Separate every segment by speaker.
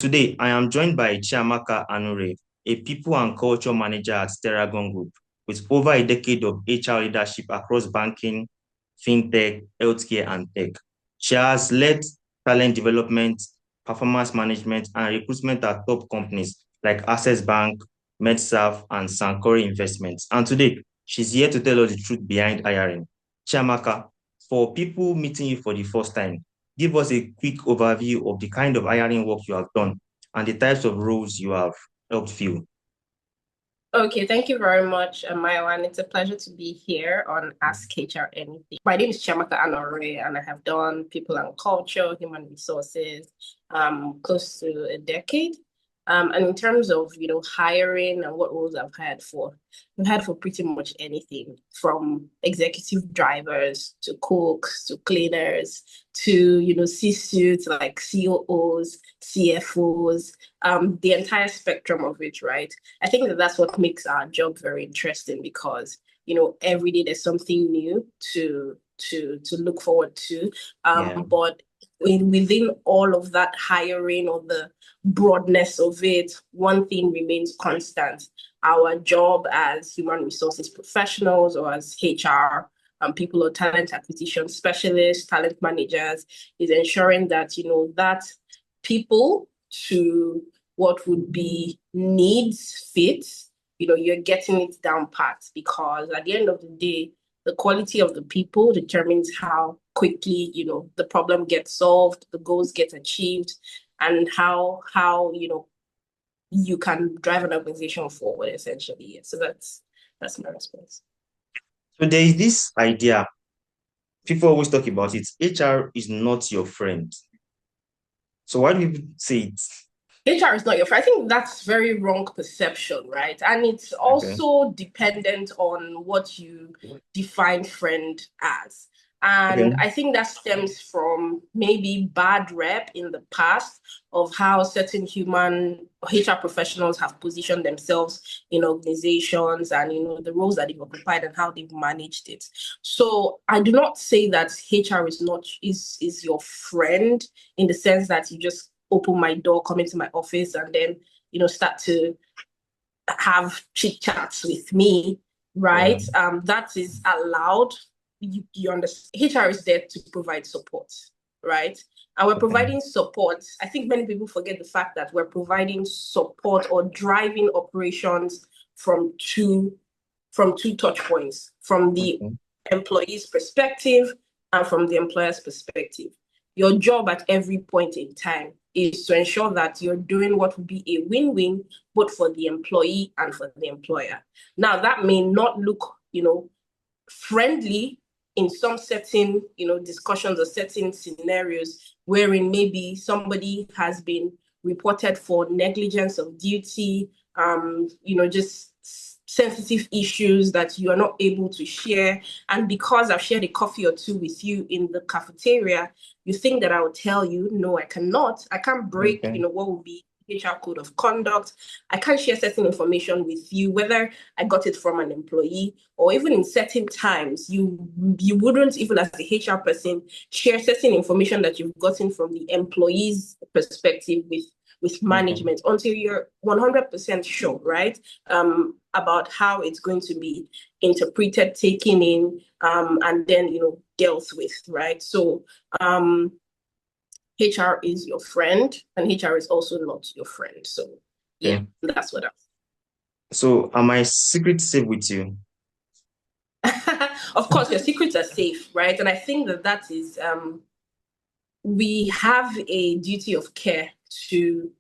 Speaker 1: Today, I am joined by Chiamaka Anorue, a people and culture manager at Terragon Group, with over a decade of HR leadership across banking, fintech, healthcare, and tech. She has led talent development, performance management, and recruitment at top companies like Access Bank, MedServ, and Sancori Investments. And today, she's here to tell us the truth behind hiring. Chiamaka, for people meeting you for the first time, give us a quick overview of the kind of hiring work you have done and the types of roles you have helped fill.
Speaker 2: Okay, thank you very much, Maiwan. It's a pleasure to be here on Ask HR Anything. My name is Chiamaka Anorue, and I have done people and culture, human resources, close to a decade. And in terms of, hiring and what roles I've hired for pretty much anything from executive drivers to cooks to cleaners to, C-suites like COOs, CFOs, the entire spectrum of it, right? I think that's what makes our job very interesting because, every day there's something new to look forward to.
Speaker 1: Yeah.
Speaker 2: But within all of that hiring or the broadness of it, one thing remains constant. Our job as human resources professionals or as HR people or talent acquisition specialists, talent managers, is ensuring that, that people to what would be needs fit, you're getting it down pat because at the end of the day, the quality of the people determines how quickly, the problem gets solved, the goals get achieved, and how you can drive an organization forward essentially. So that's my response.
Speaker 1: So there is this idea, people always talk about it. HR is not your friend. So why do people say it?
Speaker 2: HR is not your friend. I think that's very wrong perception, right? And it's
Speaker 1: Okay.
Speaker 2: also dependent on what you define friend as.
Speaker 1: Okay.
Speaker 2: And I think that stems from maybe bad rep in the past of how certain human HR professionals have positioned themselves in organizations and the roles that they've occupied and how they've managed it. So I do not say that HR is your friend in the sense that you just open my door, come into my office, and then start to have chit chats with me,
Speaker 1: Yeah.
Speaker 2: right? That is allowed. You understand? HR is there to provide support, right? And we're
Speaker 1: Okay.
Speaker 2: providing support. I think many people forget the fact that we're providing support or driving operations from two touch points, from the
Speaker 1: Okay.
Speaker 2: employee's perspective and from the employer's perspective. Your job at every point in time is to ensure that you're doing what would be a win-win both for the employee and for the employer. Now, that may not look, friendly in some certain, discussions or certain scenarios wherein maybe somebody has been reported for negligence of duty, just sensitive issues that you are not able to share. And because I've shared a coffee or two with you in the cafeteria, you think that I will tell you, no, I cannot. I can't break,
Speaker 1: Okay.
Speaker 2: what would be HR code of conduct. I can't share certain information with you, whether I got it from an employee or even in certain times, you wouldn't even as the HR person share certain information that you've gotten from the employee's perspective with
Speaker 1: Okay.
Speaker 2: management until you're 100% sure, right? About how it's going to be interpreted, taken in, and then, dealt with, right? So HR is your friend and HR is also not your friend. So yeah,
Speaker 1: Okay.
Speaker 2: that's what
Speaker 1: So are my secrets safe with you?
Speaker 2: of course, your secrets are safe, right? And I think that is we have a duty of care to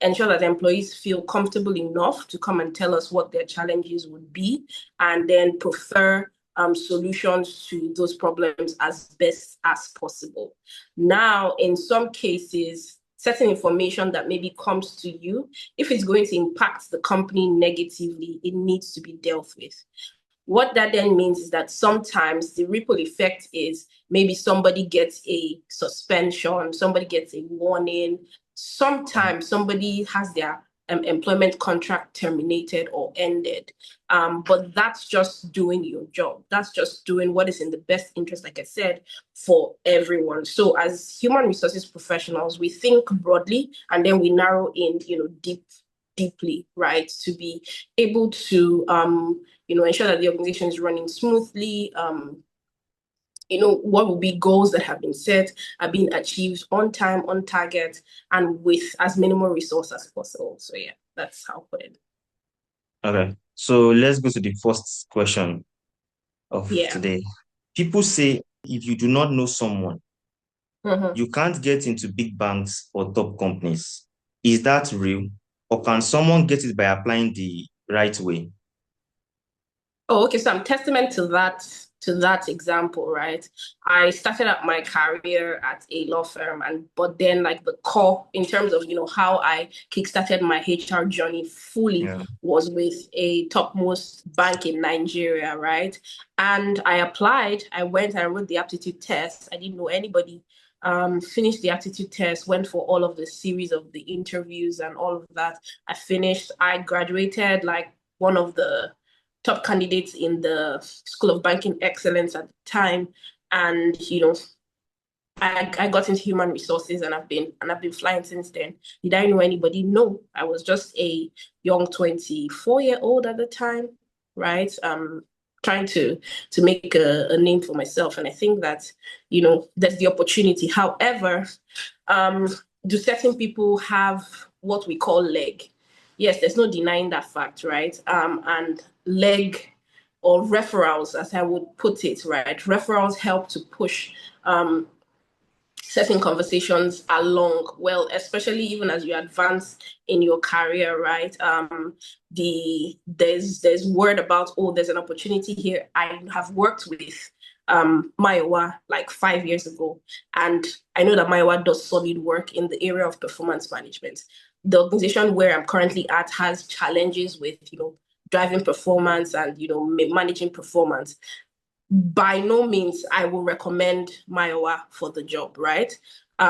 Speaker 2: ensure that employees feel comfortable enough to come and tell us what their challenges would be, and then prefer solutions to those problems as best as possible. Now, in some cases, certain information that maybe comes to you, if it's going to impact the company negatively, it needs to be dealt with. What that then means is that sometimes the ripple effect is maybe somebody gets a suspension, somebody gets a warning, sometimes somebody has their employment contract terminated or ended. But that's just doing your job. That's just doing what is in the best interest, like I said, for everyone. So as human resources professionals, we think broadly and then we narrow in, deeply, right? To be able to, ensure that the organization is running smoothly, what will be goals that have been set are being achieved on time, on target, and with as minimal resource as possible. So yeah, that's how I put it.
Speaker 1: Okay. So let's go to the first question of
Speaker 2: Yeah.
Speaker 1: today. People say if you do not know someone,
Speaker 2: Mm-hmm.
Speaker 1: you can't get into big banks or top companies. Is that real? Or can someone get it by applying the right way?
Speaker 2: Oh, okay. So I'm testament to that example, right? I started out my career at a law firm, but then like the core in terms of how I kickstarted my HR journey fully
Speaker 1: Yeah.
Speaker 2: was with a topmost bank in Nigeria, right? And I applied. I went and wrote the aptitude test. I didn't know anybody. Finished the aptitude test, went for all of the series of the interviews and all of that. I finished. I graduated like one of the top candidates in the School of Banking Excellence at the time. And I got into human resources and I've been flying since then. Did I know anybody? No. I was just a young 24-year-old at the time, right? Trying to make a name for myself. And I think that, there's the opportunity. However, do certain people have what we call leg? Yes, there's no denying that fact, right? And leg or referrals, as I would put it, right? Referrals help to push certain conversations along, well, especially even as you advance in your career, right? There's word about, oh, there's an opportunity here. I have worked with Maiwa like 5 years ago, and I know that Maiwa does solid work in the area of performance management. The organization where I'm currently at has challenges with driving performance and managing performance. By no means I will recommend Maiwa for the job, right?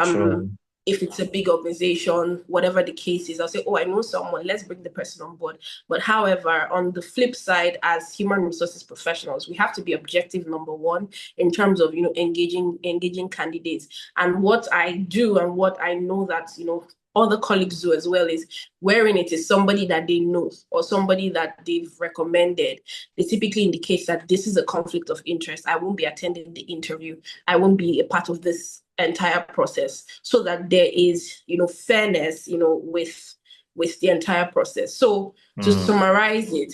Speaker 1: Sure.
Speaker 2: If it's a big organization, whatever the case is, I'll say, oh, I know someone, let's bring the person on board. But however, on the flip side, as human resources professionals, we have to be objective, number one, in terms of, engaging candidates. And what I do and what I know that, other colleagues do as well is wherein it is somebody that they know or somebody that they've recommended, they typically indicate that this is a conflict of interest. I won't be attending the interview. I won't be a part of this entire process, so that there is, fairness, with the entire process. So to summarize it,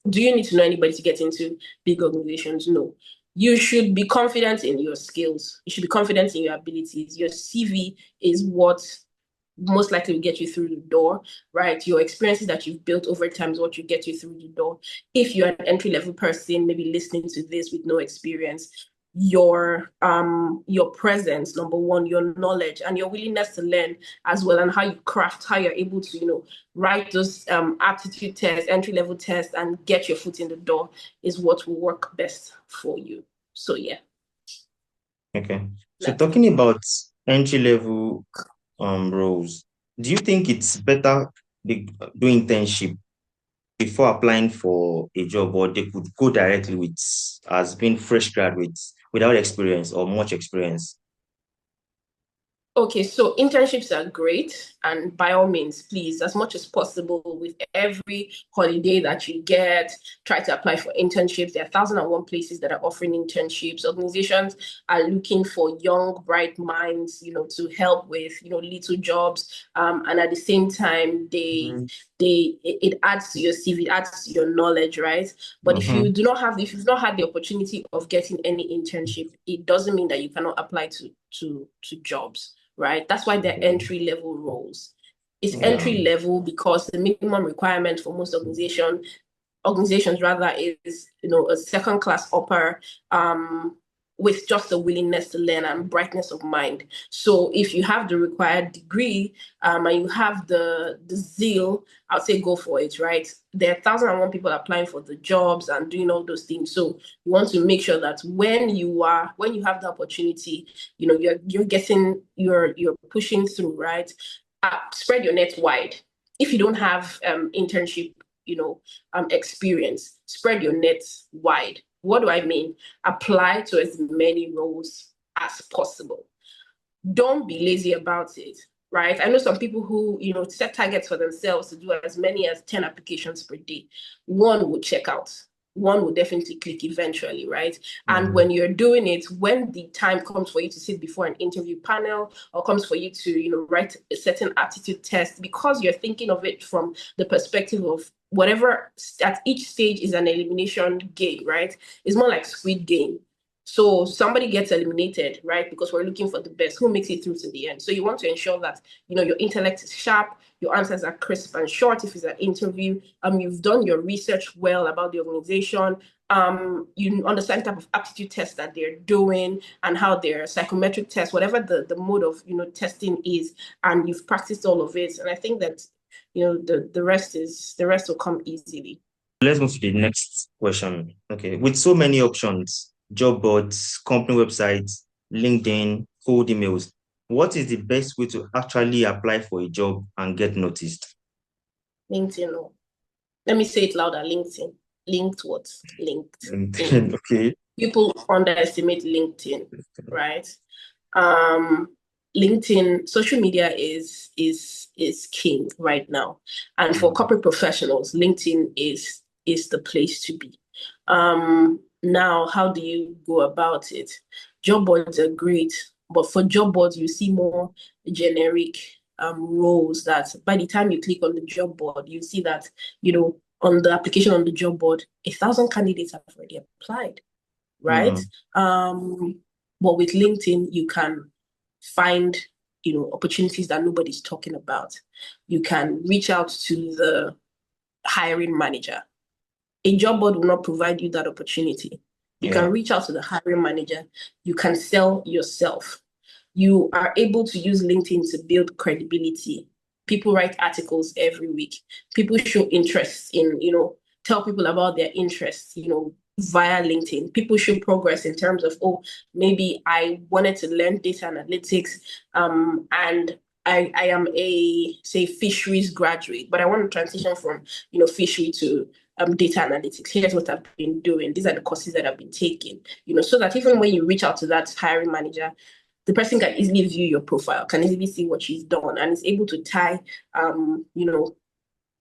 Speaker 2: do you need to know anybody to get into big organizations? No. You should be confident in your skills. You should be confident in your abilities. Your CV is what most likely will get you through the door, right? Your experiences that you've built over time is what you get you through the door. If you're an entry-level person, maybe listening to this with no experience, your presence, number one, your knowledge and your willingness to learn as well, and how you craft, how you're able to, write those aptitude tests, entry-level tests, and get your foot in the door is what will work best for you. So yeah.
Speaker 1: Okay. So talking about entry level roles, do you think it's better they do internship before applying for a job, or they could go directly with as being fresh graduates without experience or much experience?
Speaker 2: Okay, so internships are great, and by all means, please, as much as possible, with every holiday that you get, try to apply for internships. There are 1,001 places that are offering internships. Organizations are looking for young, bright minds, to help with, little jobs. And at the same time, it adds to your CV, it adds to your knowledge, right? But if you've not had the opportunity of getting any internship, it doesn't mean that you cannot apply to jobs, right? That's why they're entry level roles. It's entry level because the minimum requirement for most organizations rather is a second class upper with just a willingness to learn and brightness of mind. So if you have the required degree and you have the zeal, I'd say go for it, right? There are 1,001 people applying for the jobs and doing all those things. So you want to make sure that when you have the opportunity, you're pushing through, right? Spread your net wide. if you don't have internship, experience, spread your net wide. What do I mean? Apply to as many roles as possible. Don't be lazy about it, right? I know some people who, set targets for themselves to do as many as 10 applications per day. One will check out. One will definitely click eventually, right? And when you're doing it, when the time comes for you to sit before an interview panel or comes for you to, write a certain aptitude test, because you're thinking of it from the perspective of whatever at each stage is an elimination game, right? It's more like Squid Game. So somebody gets eliminated, right? Because we're looking for the best, who makes it through to the end. So you want to ensure that, your intellect is sharp, your answers are crisp and short if it's an interview. You've done your research well about the organization. You understand the type of aptitude tests that they're doing and how their psychometric tests, whatever the mode of, testing is, and you've practiced all of it. And I think that, the rest will come easily.
Speaker 1: Let's move to the next question. Okay. With so many options, job boards, company websites, LinkedIn, cold emails, what is the best way to actually apply for a job and get noticed?
Speaker 2: LinkedIn. Oh. Let me say it louder. LinkedIn. Linked what? Linked.
Speaker 1: LinkedIn, okay.
Speaker 2: People underestimate LinkedIn, right? LinkedIn, social media is king right now. And for corporate professionals, LinkedIn is the place to be. Now, how do you go about it? Job boards are great, but for job boards, you see more generic roles that by the time you click on the job board, you see that, on the application on the job board, 1,000 candidates have already applied, right? But with LinkedIn, you can find, opportunities that nobody's talking about. You can reach out to the hiring manager. A job board will not provide you that opportunity. You can reach out to the hiring manager. You can sell yourself. You are able to use LinkedIn to build credibility. People write articles every week. People show interest in, tell people about their interests, via LinkedIn. People show progress in terms of, maybe I wanted to learn data analytics, and I am a, say, fisheries graduate, but I want to transition from, fishery to data analytics. Here's what I've been doing. These are the courses that I've been taking, so that even when you reach out to that hiring manager, the person can easily view your profile, can easily see what she's done, and is able to tie,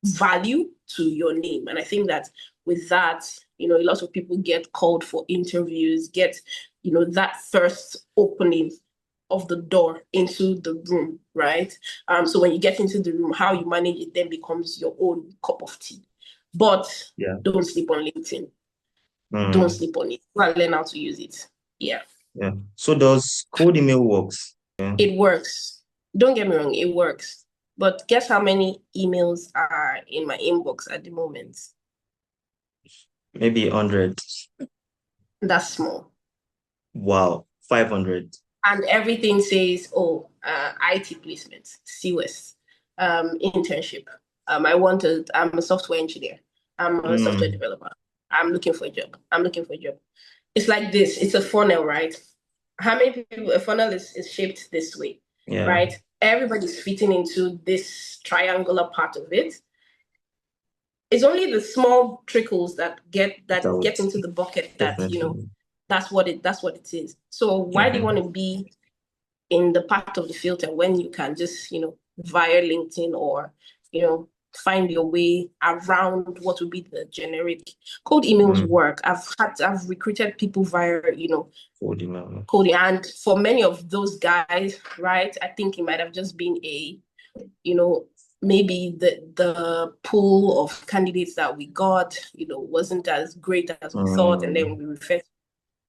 Speaker 2: value to your name. And I think that with that, a lot of people get called for interviews, get, that first opening of the door into the room, right? So when you get into the room, how you manage it then becomes your own cup of tea. But don't sleep on LinkedIn. Don't sleep on it. Learn how to use it. Yeah.
Speaker 1: So does cold email works?
Speaker 2: It works. Don't get me wrong, it works. But guess how many emails are in my inbox at the moment?
Speaker 1: Maybe 100.
Speaker 2: That's small.
Speaker 1: Wow, 500.
Speaker 2: And everything says, IT placement, CWS, internship. I'm a software engineer. I'm a software developer. I'm looking for a job. It's like this. It's a funnel, right? How many people, a funnel is shaped this way, right? Everybody's fitting into this triangular part of it. It's only the small trickles that get into the bucket that, that's what it is. So why do you want to be in the part of the filter when you can just, via LinkedIn or, find your way around what would be the generic cold emails work. I've recruited people via,
Speaker 1: cold email.
Speaker 2: And for many of those guys, right, I think it might have just been a, maybe the pool of candidates that we got, wasn't as great as we thought. And then we refer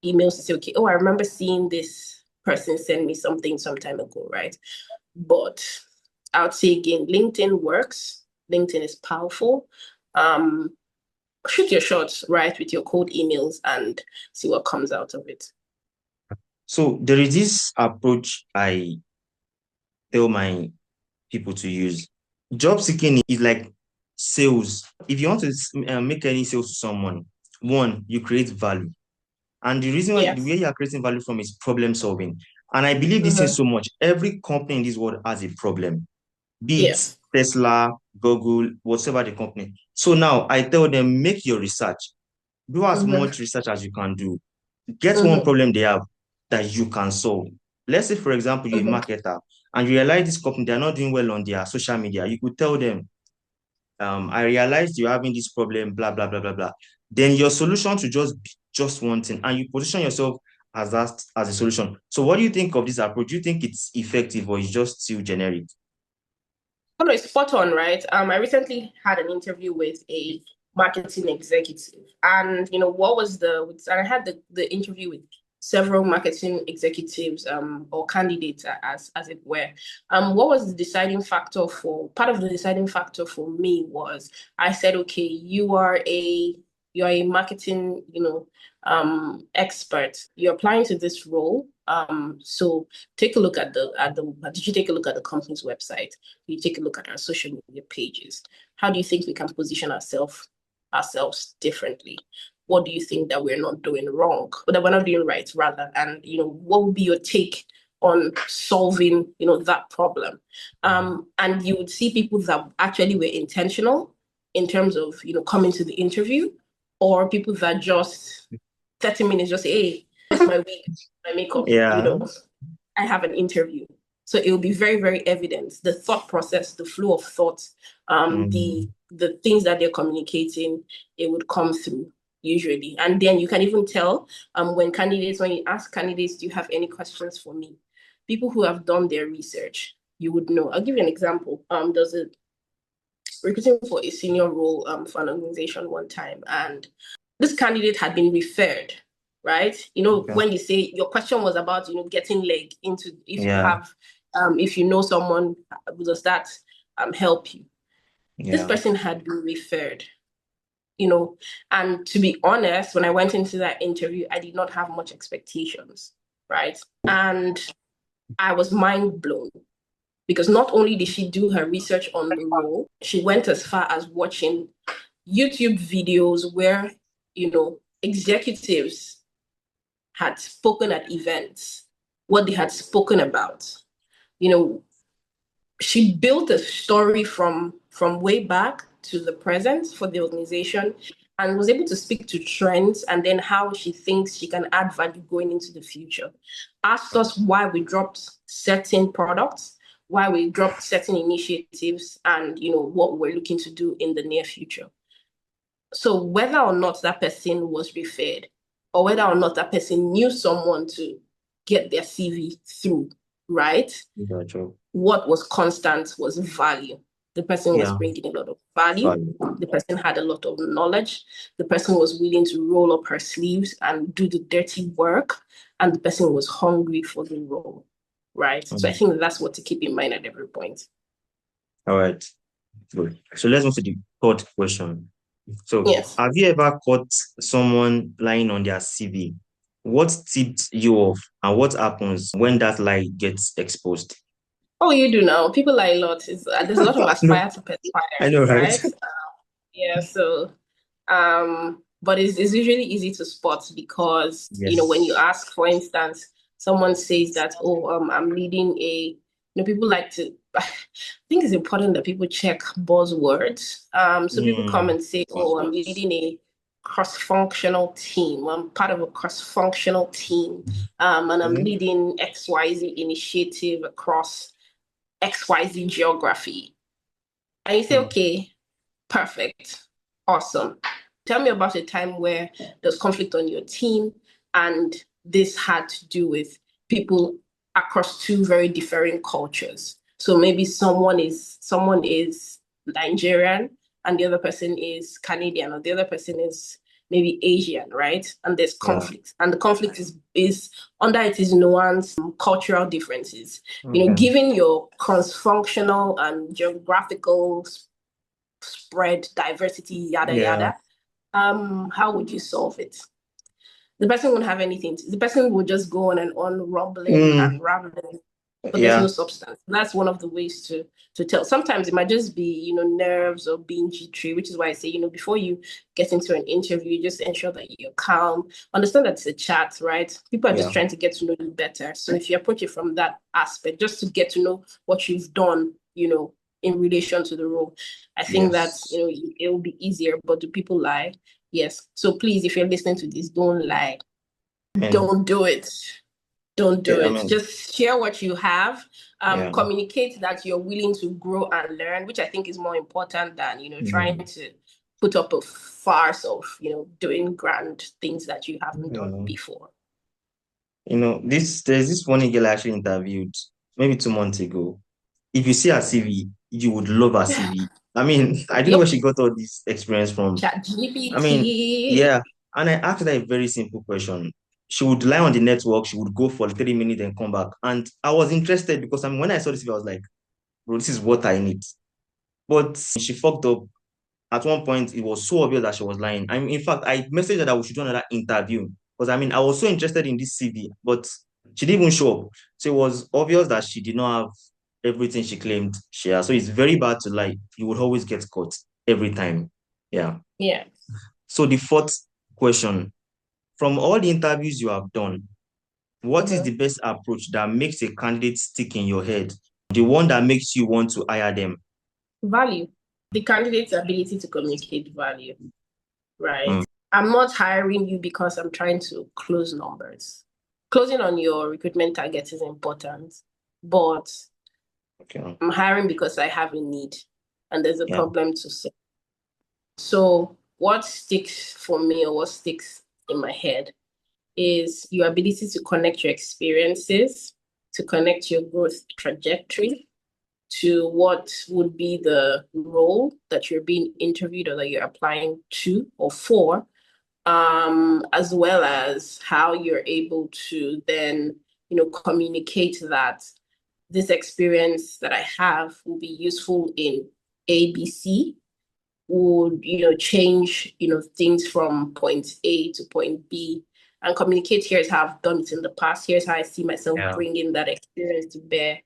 Speaker 2: emails to say, okay, I remember seeing this person send me something some time ago, right? But I would say again, LinkedIn works. LinkedIn is powerful. Shoot your shots, right, with your cold emails and see what comes out of it.
Speaker 1: So there is this approach I tell my people to use. Job seeking is like sales. If you want to make any sales to someone, one, you create value. And the reason why the way you are creating value from is problem solving. And I believe this in so much. Every company in this world has a problem. Be it Tesla, Google, whatever the company. So now I tell them, make your research. Do as
Speaker 2: Mm-hmm.
Speaker 1: much research as you can do. Get one
Speaker 2: Mm-hmm.
Speaker 1: problem they have that you can solve. Let's say, for example, you're a
Speaker 2: Mm-hmm.
Speaker 1: marketer and you realize this company, they're not doing well on their social media. You could tell them, I realized you're having this problem, blah, blah, blah, blah, blah. Then your solution to just be just one thing, and you position yourself as that as a solution. So what do you think of this approach? Do you think it's effective or it's just still generic?
Speaker 2: Oh, no, it's spot on, right? I recently had an interview with a marketing executive, and what was and I had the interview with several marketing executives, or candidates, as it were. What was the deciding factor for part of the deciding factor for me was I said, okay, you're a marketing, expert. You're applying to this role. So take a look at did you take a look at the company's website? You take a look at our social media pages. How do you think we can position ourselves differently? What do you think that we're not doing wrong, or that we're not doing right, rather? And what would be your take on solving that problem? And you would see people that actually were intentional in terms of coming to the interview, or people that just 30 minutes just say, hey, it's my week, my makeup,
Speaker 1: Yeah.
Speaker 2: I have an interview. So it will be very, very evident. The thought process, the flow of thought,
Speaker 1: Mm.
Speaker 2: the things that they're communicating, it would come through usually. And then you can even tell when you ask candidates, do you have any questions for me? People who have done their research, you would know. I'll give you an example. There's a recruiting for a senior role for an organization one time, and this candidate had been referred, right?
Speaker 1: Okay.
Speaker 2: When you say your question was about, getting leg into if you
Speaker 1: Yeah.
Speaker 2: have, if you know someone, does that help you? This
Speaker 1: Yeah.
Speaker 2: person had been referred, and to be honest, when I went into that interview, I did not have much expectations, right? And I was mind blown because not only did she do her research on the role, she went as far as watching YouTube videos where, executives had spoken at events, what they had spoken about. She built a story from way back to the present for the organization, and was able to speak to trends and then how she thinks she can add value going into the future. Asked us why we dropped certain products, why we dropped certain initiatives, and what we're looking to do in the near future. So whether or not that person was referred, or whether or not that person knew someone to get their CV through, right?
Speaker 1: Gotcha.
Speaker 2: What was constant was value. The person was
Speaker 1: Yeah.
Speaker 2: bringing a lot of value.
Speaker 1: Fine.
Speaker 2: The person had a lot of knowledge. The person was willing to roll up her sleeves and do the dirty work. And the person was hungry for the role, right? So I
Speaker 1: Mm.
Speaker 2: think that's what to keep in mind at every point.
Speaker 1: All right. Good. So let's move to the third question. So,
Speaker 2: Yes.
Speaker 1: have you ever caught someone lying on their CV? What tipped you off, and what happens when that lie gets exposed?
Speaker 2: Oh, you do now. People lie a lot. There's a lot of
Speaker 1: No,
Speaker 2: aspire to
Speaker 1: I
Speaker 2: perspire,
Speaker 1: know, right?
Speaker 2: right? Yeah. So, but it's usually easy to spot because when you
Speaker 1: Yes.
Speaker 2: ask, for instance, someone says that, oh, I'm leading people like to. I think it's important that people check buzzwords. So people come
Speaker 1: Mm.
Speaker 2: and say, oh, I'm leading a cross-functional team. I'm part of a cross-functional team, and I'm
Speaker 1: Mhm.
Speaker 2: leading XYZ initiative across XYZ geography. And you say,
Speaker 1: Mm.
Speaker 2: okay, perfect, awesome. Tell me about a time where there's conflict on your team and this had to do with people across two very differing cultures. So maybe someone is Nigerian and the other person is Canadian, or the other person is maybe Asian, right? And there's
Speaker 1: Yeah.
Speaker 2: conflict. And the conflict is under it is nuance, cultural differences.
Speaker 1: Okay.
Speaker 2: Given your cross-functional and geographical spread, diversity, yada
Speaker 1: Yeah.
Speaker 2: yada, how would you solve it? The person won't have anything. The person will just go on and on, rumbling
Speaker 1: Mm.
Speaker 2: and rambling, but there's no
Speaker 1: Yeah.
Speaker 2: substance. That's one of the ways to tell. Sometimes it might just be, nerves or being jittery, which is why I say, before you get into an interview, just ensure that you're calm. Understand that it's a chat, right? People are just
Speaker 1: Yeah.
Speaker 2: trying to get to know you better. So if you approach it from that aspect, just to get to know what you've done, in relation to the role. I think that, it will be easier, but do people lie? Yes. So please, if you're listening to this, don't lie. Don't do it. Don't do it. Just share what you have. Communicate that you're willing to grow and learn, which I think is more important than, trying to put up a farce of, doing grand things that you haven't done before.
Speaker 1: There's this one girl I actually interviewed maybe 2 months ago. If you see her CV, you would love her CV. I mean, I don't know where she got all this experience from.
Speaker 2: ChatGPT.
Speaker 1: I mean, yeah. And I asked her a very simple question. She would lie on the network, she would go for 30 minutes and come back. And I was interested because when I saw this CV, I was like, bro, this is what I need. But she fucked up. At one point, it was so obvious that she was lying. In fact, I messaged her that we should do another interview. Because I was so interested in this CV, but she didn't even show up. So it was obvious that she did not have everything she claimed she has. So it's very bad to lie. You would always get caught every time. Yeah.
Speaker 2: Yeah.
Speaker 1: So the fourth question, from all the interviews you have done, what is the best approach that makes a candidate stick in your head? The one that makes you want to hire them?
Speaker 2: Value. The candidate's ability to communicate value, right? I'm not hiring you because I'm trying to close numbers. Closing on your recruitment target is important, but I'm hiring because I have a need and there's a problem to solve. So what sticks for me, or what sticks in my head, is your ability to connect your experiences, to connect your growth trajectory to what would be the role that you're being interviewed or that you're applying to or for, as well as how you're able to then, communicate that this experience that I have will be useful in ABC, would, change, things from point A to point B, and communicate, here's how I've done it in the past, here's how I see myself bringing that experience to bear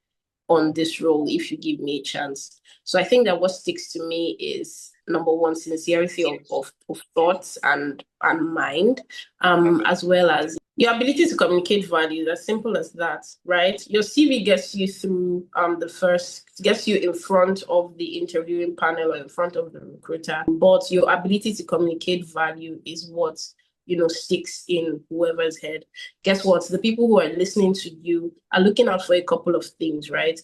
Speaker 2: on this role if you give me a chance. So I think that what sticks to me is, number one, sincerity of thoughts and mind, as well as your ability to communicate values, as simple as that, right? Your CV gets you through gets you in front of the interviewing panel or in front of the recruiter, but your ability to communicate value is what sticks in whoever's head. Guess what? The people who are listening to you are looking out for a couple of things, right?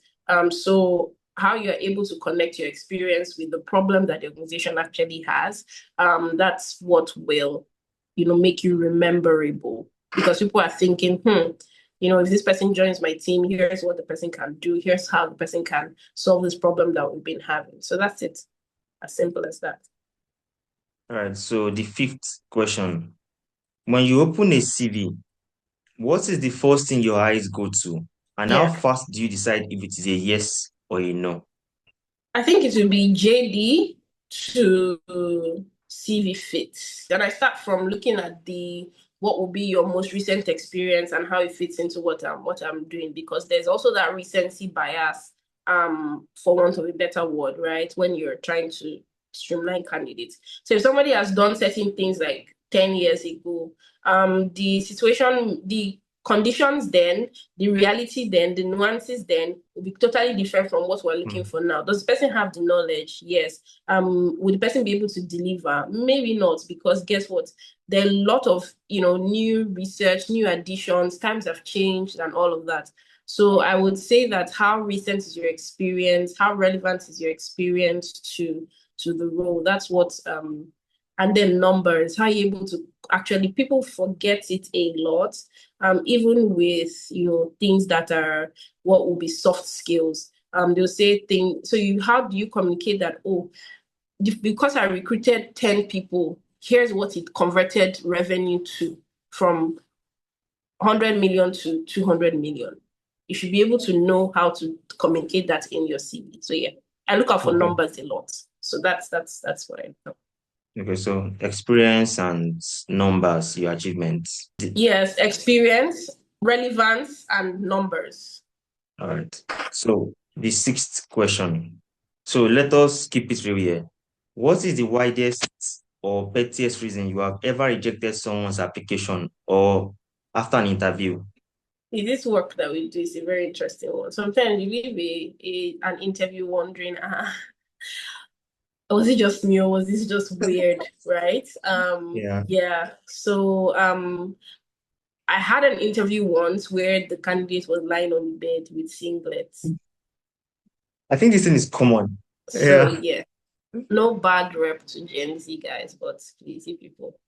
Speaker 2: So how you're able to connect your experience with the problem that the organization actually has, that's what will, make you rememberable. Because people are thinking, if this person joins my team, here's what the person can do. Here's how the person can solve this problem that we've been having. So that's it. As simple as that.
Speaker 1: All right. So the fifth question. When you open a CV, what is the first thing your eyes go to? And how fast do you decide if it is a yes or a no?
Speaker 2: I think it will be JD to CV fit. Then I start from looking at what will be your most recent experience and how it fits into what I'm doing, because there's also that recency bias, for want of a better word, right? When you're trying to streamline candidates. So if somebody has done certain things like 10 years ago, the conditions then, the reality then, the nuances then will be totally different from what we're looking for now. Does the person have the knowledge? Yes. Would the person be able to deliver? Maybe not, because guess what? There are a lot of, new research, new additions, times have changed and all of that. So I would say that how recent is your experience? How relevant is your experience to the role? That's what, and then numbers, how you're able to actually, people forget it a lot, even with, things that are what will be soft skills. They'll say things, so how do you communicate that, because I recruited 10 people, here's what it converted revenue to, from 100 million to 200 million. You should be able to know how to communicate that in your CV. So yeah, I look out for numbers a lot. So that's what I know.
Speaker 1: Okay, so experience and numbers, your achievements.
Speaker 2: Yes, experience, relevance, and numbers.
Speaker 1: All right. So the sixth question. So let us keep it real here. What is the widest or pettiest reason you have ever rejected someone's application or after an interview?
Speaker 2: this work that we do is a very interesting one. Sometimes you leave an interview wondering, was it just me or was this just weird, right?
Speaker 1: Yeah.
Speaker 2: Yeah. So I had an interview once where the candidate was lying on the bed with singlets.
Speaker 1: I think this thing is common.
Speaker 2: So
Speaker 1: Yeah.
Speaker 2: yeah, no bad rep to Gen Z guys, but please, you people,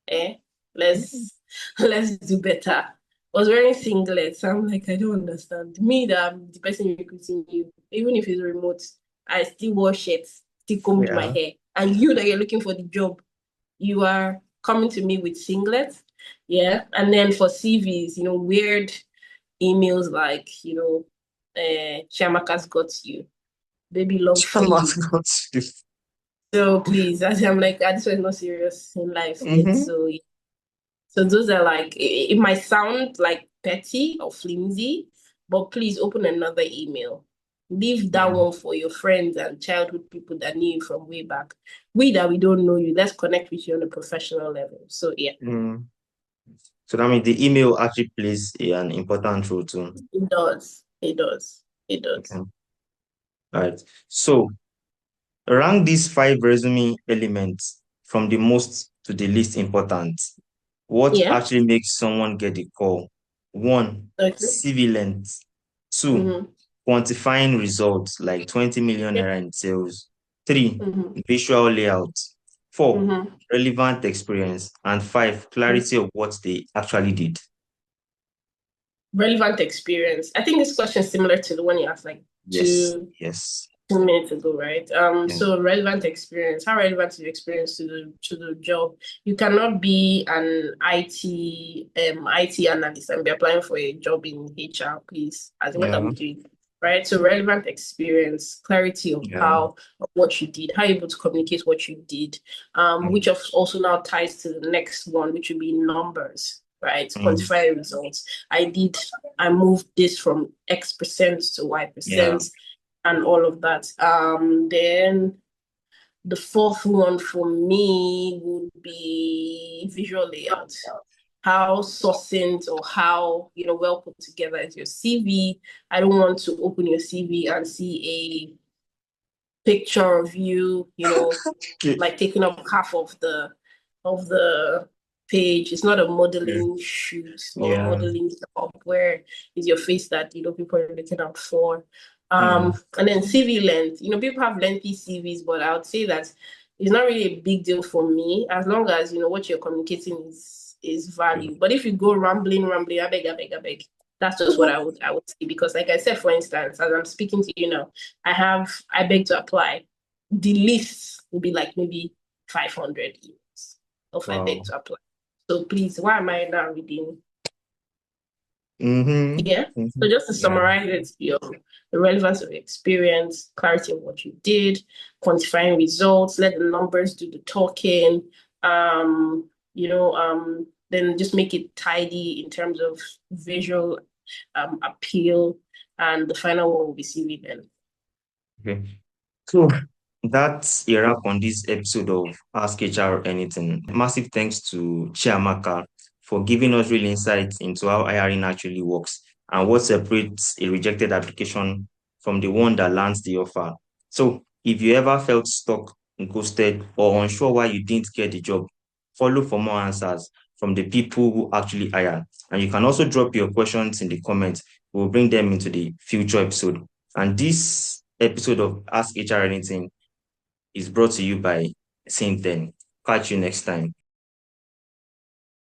Speaker 2: eh, let's let's do better. Was wearing singlets. I'm like, I don't understand. Me, that I'm the person recruiting you, even if it's remote, I still wear shirts, still combed my
Speaker 1: Yeah.
Speaker 2: hair. And you that you're looking for the job, you are coming to me with singlets. Yeah. And then for CVs, weird emails like, Chiamaka's got you. Baby loves you.
Speaker 1: Mascot.
Speaker 2: So please, I'm like, this was not serious in life yet.
Speaker 1: Mm-hmm.
Speaker 2: So those are like, it might sound like petty or flimsy, but please open another email. Leave that
Speaker 1: Yeah.
Speaker 2: one for your friends and childhood people that knew you from way back. We that we don't know you, let's connect with you on a professional level. So yeah,
Speaker 1: Mm. So that means the email actually plays an important role too.
Speaker 2: it does. It does. It
Speaker 1: Okay.
Speaker 2: does.
Speaker 1: All right. So rank these five resume elements from the most to the least important. What
Speaker 2: Yeah.
Speaker 1: actually makes someone get the call? One,
Speaker 2: Okay.
Speaker 1: CV length. Two,
Speaker 2: Mm-hmm.
Speaker 1: quantifying results like 20 million
Speaker 2: Yeah.
Speaker 1: naira in sales. Three,
Speaker 2: Mm-hmm.
Speaker 1: visual layout. Four,
Speaker 2: Mm-hmm.
Speaker 1: relevant experience. And five, clarity of what they actually did.
Speaker 2: Relevant experience. I think this question is similar to the one you asked like
Speaker 1: Yes,
Speaker 2: two
Speaker 1: yes.
Speaker 2: 2 minutes ago, right?
Speaker 1: Yeah.
Speaker 2: So relevant experience. How relevant is your experience to the job? You cannot be an IT analyst and be applying for a job in HR, please. As in, what are
Speaker 1: Yeah.
Speaker 2: we doing? Right? So relevant experience, clarity of
Speaker 1: Yeah.
Speaker 2: how of what you did, how you're able to communicate what you did, which also now ties to the next one, which would be numbers, right?
Speaker 1: Mm.
Speaker 2: Quantify results. I moved this from X% to
Speaker 1: Yeah.
Speaker 2: Y%, and all of that. Then the fourth one for me would be visual layout. How succinct or how well put together is your CV? I don't want to open your CV and see a picture of you,
Speaker 1: Okay.
Speaker 2: like taking up half of the page. It's not a
Speaker 1: Yeah.
Speaker 2: modeling shoot or
Speaker 1: Yeah.
Speaker 2: modeling job where is your face that people are looking out for.
Speaker 1: Mm.
Speaker 2: And then CV length. People have lengthy CVs, but I would say that it's not really a big deal for me as long as what you're communicating is value. But if you go rambling, I beg. That's just what I would say, because like I said, for instance, as I'm speaking to you now, I beg to apply. The list will be like maybe 500 emails of I beg
Speaker 1: Wow.
Speaker 2: to apply. So please, why am I now reading?
Speaker 1: Mm-hmm.
Speaker 2: Yeah.
Speaker 1: Mm-hmm.
Speaker 2: So just to
Speaker 1: Yeah.
Speaker 2: summarize it, the relevance of experience, clarity of what you did, quantifying results, let the numbers do the talking, then just make it tidy in terms of visual appeal, and the final one will be CV then.
Speaker 1: Okay. So that's a wrap on this episode of Ask HR Anything. Massive thanks to Chiamaka for giving us real insights into how hiring actually works and what separates a rejected application from the one that lands the offer. So if you ever felt stuck, ghosted, or unsure why you didn't get the job, follow for more answers from the people who actually hire. And you can also drop your questions in the comments. We'll bring them into the future episode. And this episode of Ask HR Anything is brought to you by Saint 10. Catch you next time.